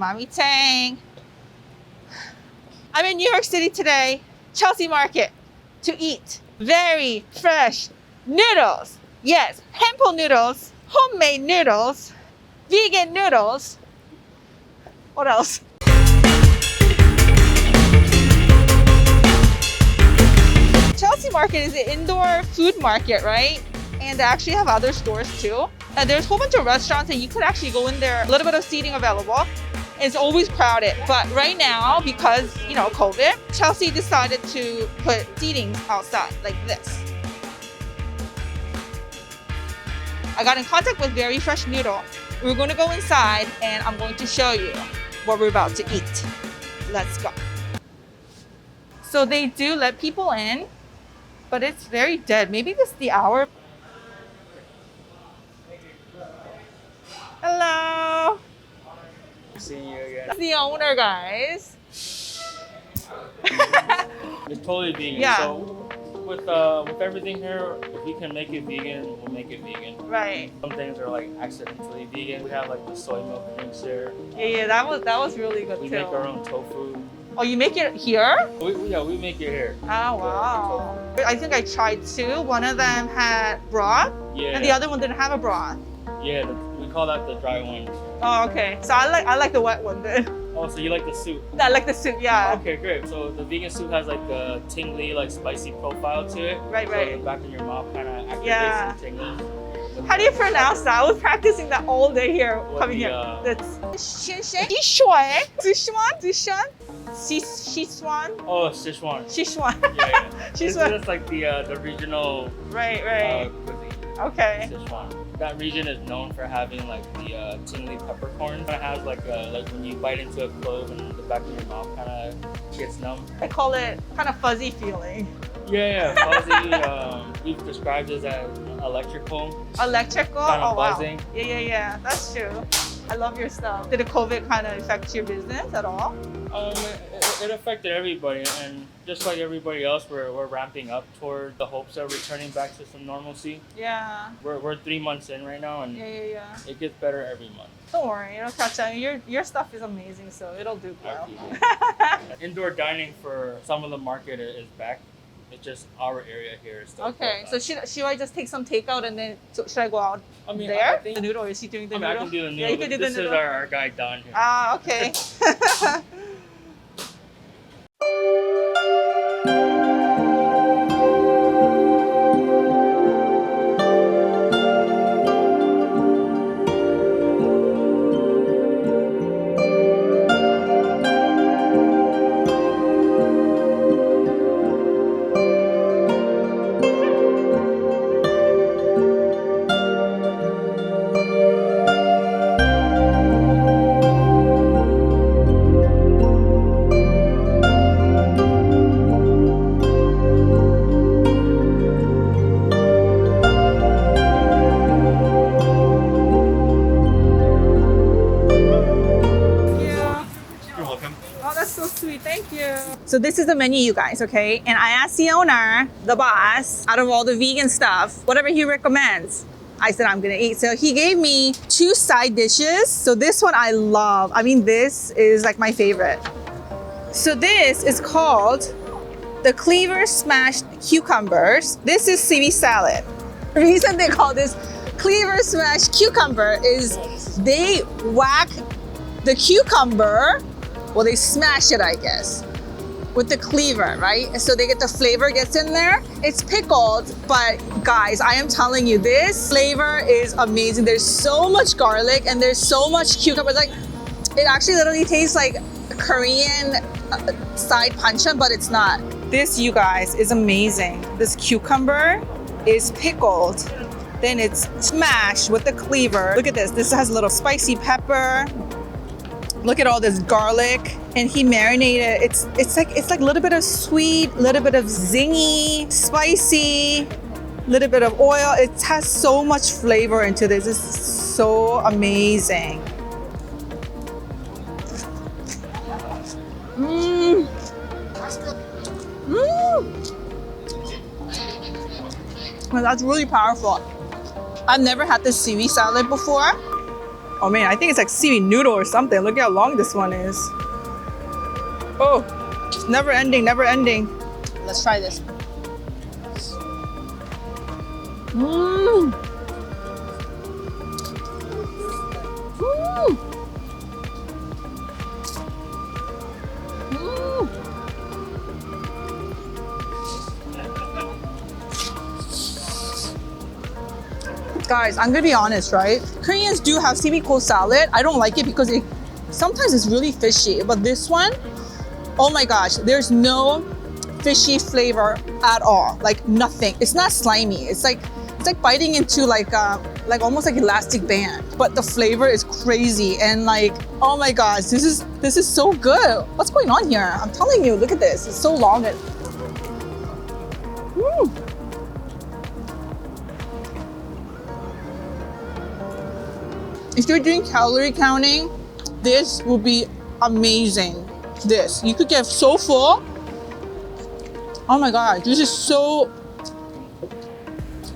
mommytang. I'm in New York City today, Chelsea Market, to eat very fresh noodles. Yes, hempo noodles, homemade noodles, vegan noodles. What else? Chelsea Market is an indoor food market, right? And they actually have other stores too. And there's a whole bunch of restaurants and you could actually go in there, a little bit of seating available. It's always crowded, but right now, because, COVID, Chelsea decided to put seating outside like this. I got in contact with Very Fresh Noodle. We're going to go inside and I'm going to show you what we're about to eat. Let's go. So they do let people in, but it's very dead. Maybe this is the hour. Hello. Seeing you again. That's the owner, guys. It's totally vegan. Yeah. So with everything here, if we can make it vegan, we'll make it vegan. Right. Some things are like accidentally vegan. We have like the soy milk drinks here. Yeah, that was really good We too. make our own tofu. Oh, you make it here? We make it here. Oh, wow. I think I tried two. One of them had broth, Yeah. and the other one didn't have a broth. Yeah, we call that the dry one. Oh, okay. So I like the wet one then. Oh, so you like the soup? I like the soup, yeah. Okay, great. So the vegan soup has like a tingly, like spicy profile to it. Right, so right. the back of your mouth kind of activates Yeah. the tingly. How do you pronounce that? I was practicing that all day here, What coming the, here. That's Sichuan. Sichuan? Oh, Sichuan. Sichuan. Yeah. Sichuan. It's like the regional Right. cuisine. Okay. Sichuan. That region is known for having like the tingly peppercorn. It has like when you bite into a clove and the back of your mouth kind of gets numb. I call it kind of fuzzy feeling. Yeah, fuzzy. We've described it as electrical. Electrical? Kind of Oh, wow. buzzing. Yeah. That's true. I love your stuff. Did the COVID kind of affect your business at all? It affected everybody, and just like everybody else, we're ramping up toward the hopes of returning back to some normalcy. Yeah. We're 3 months in right now, and Yeah. it gets better every month. Don't worry, it'll catch up. Your stuff is amazing, so it'll do well. Indoor dining for some of the market is back. It's just our area here is still Okay, closed so down. should I just take some takeout and then should I go out I mean, there? I think The noodle, or is he doing the I noodle? can do the noodle. Yeah, you can do the This noodle. is our guy Don here. Ah, okay. Thank you. So this is the menu, you guys, okay? And I asked the owner, the boss, out of all the vegan stuff, whatever he recommends, I said I'm gonna eat. So he gave me 2 side dishes. So this one I love. I mean, this is like my favorite. So this is called the cleaver smashed cucumbers. This is seaweed salad. The reason they call this cleaver smashed cucumber is they whack the cucumber, well, they smash it, I guess, with the cleaver, right? And so they get the flavor gets in there. It's pickled, but guys, I am telling you, this flavor is amazing. There's so much garlic and there's so much cucumber. Like, it actually literally tastes like Korean side panchan, but it's not. This, you guys, is amazing. This cucumber is pickled, then it's smashed with the cleaver. Look at this. This has a little spicy pepper. Look at all this garlic, and he marinated. It's like a little bit of sweet, little bit of zingy, spicy, little bit of oil. It has so much flavor into this. It's so amazing. Mmm. Mmm. Well, that's really powerful. I've never had this seaweed salad before. Oh man, I think it's like seaweed noodle or something. Look how long this one is. Oh, it's never ending, never ending. Let's try this. Mmm. Mmm. Mmm. Guys, I'm gonna be honest, right? Koreans do have seaweed cold salad. I don't like it because sometimes it's really fishy. But this one, oh my gosh, there's no fishy flavor at all. Like nothing. It's not slimy. It's like biting into like almost like elastic band. But the flavor is crazy and like, oh my gosh, this is so good. What's going on here? I'm telling you, look at this. It's so long. If you're doing calorie counting, this will be amazing. This, you could get so full. Oh my God, this is so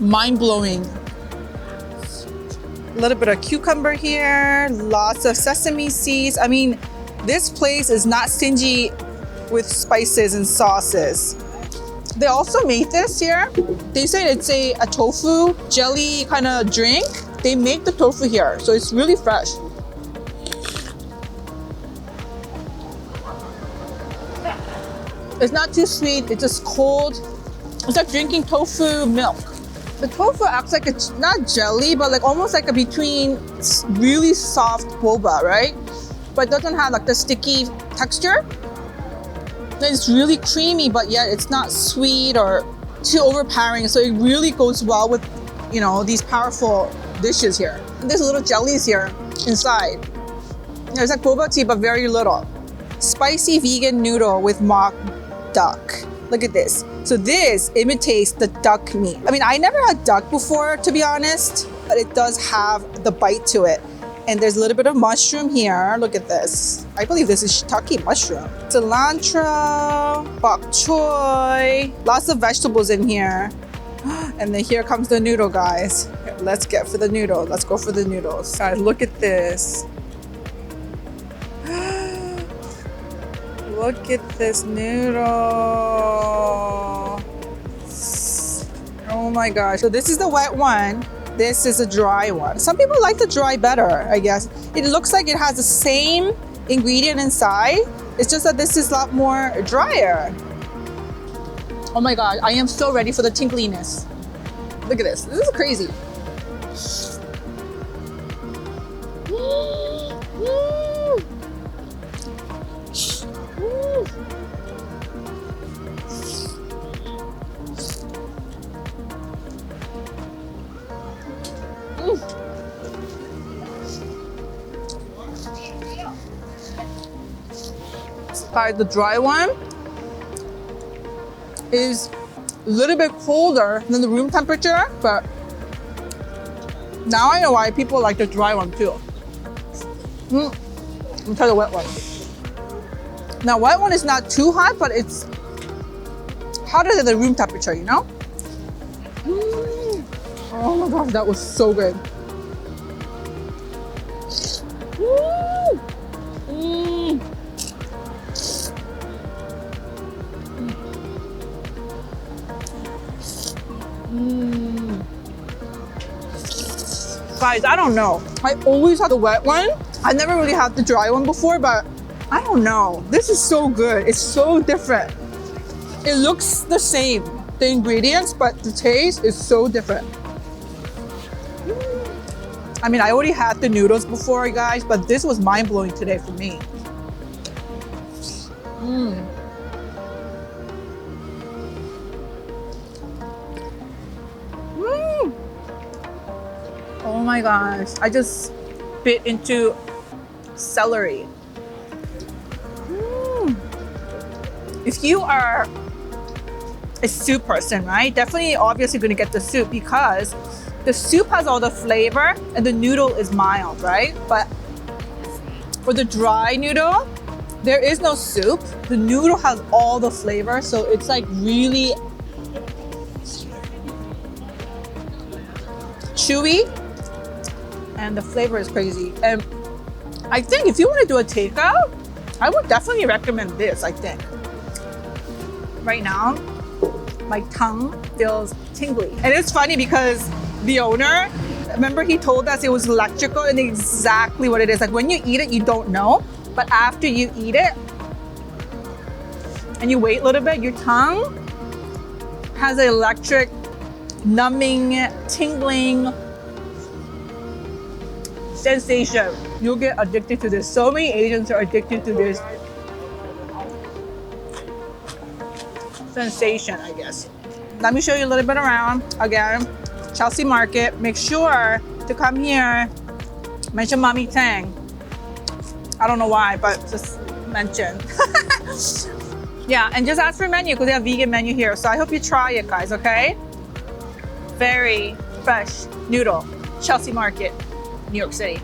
mind-blowing. A little bit of cucumber here, lots of sesame seeds. I mean, this place is not stingy with spices and sauces. They also made this here. They said it's a tofu jelly kind of drink. They make the tofu here, so it's really fresh. It's not too sweet, it's just cold. It's like drinking tofu milk. The tofu acts like it's not jelly, but like almost like a between really soft boba, right? But it doesn't have like the sticky texture. Then it's really creamy, but yet it's not sweet or too overpowering. So it really goes well with, you know, these powerful dishes here. There's little jellies here inside. There's like boba tea, but very little. Spicy vegan noodle with mock duck. Look at this. So this imitates the duck meat. I mean, I never had duck before, to be honest, but it does have the bite to it. And there's a little bit of mushroom here. Look at this. I believe this is shiitake mushroom. Cilantro, bok choy, lots of vegetables in here. And then here comes the noodle, guys. Let's get for the noodle. Let's go for the noodles. Guys, look at this. Look at this noodle. Oh my gosh. So this is the wet one. This is a dry one. Some people like the dry better, I guess. It looks like it has the same ingredient inside. It's just that this is a lot more drier. Oh my God, I am so ready for the tinkliness. Look at this. This is crazy. Guys, the dry one is a little bit colder than the room temperature, but now I know why people like the dry one too. Let me try the wet one. Now, wet one is not too hot, but it's hotter than the room temperature, you know? Oh my gosh, that was so good. Guys, I don't know. I always had the wet one. I never really had the dry one before, but I don't know. This is so good. It's so different. It looks the same, the ingredients, but the taste is so different. I mean, I already had the noodles before, guys, but this was mind-blowing today for me. Oh my gosh, I just bit into celery. If you are a soup person, right? Definitely obviously gonna get the soup because the soup has all the flavor and the noodle is mild, right? But for the dry noodle, there is no soup. The noodle has all the flavor, so it's like really chewy and the flavor is crazy. And I think if you want to do a takeout, I would definitely recommend this, I think. Right now, my tongue feels tingly. And it's funny because the owner, remember he told us it was electrical, and exactly what it is. Like when you eat it, you don't know, but after you eat it and you wait a little bit, your tongue has an electric, numbing, tingling sensation. You'll get addicted to this. So many Asians are addicted to this sensation, I guess. Let me show you a little bit around. Again, Chelsea Market. Make sure to come here. Mention Mommy Tang. I don't know why, but just mention. Yeah, and just ask for a menu because they have vegan menu here. So I hope you try it, guys, okay? Very fresh noodle. Chelsea Market, New York City.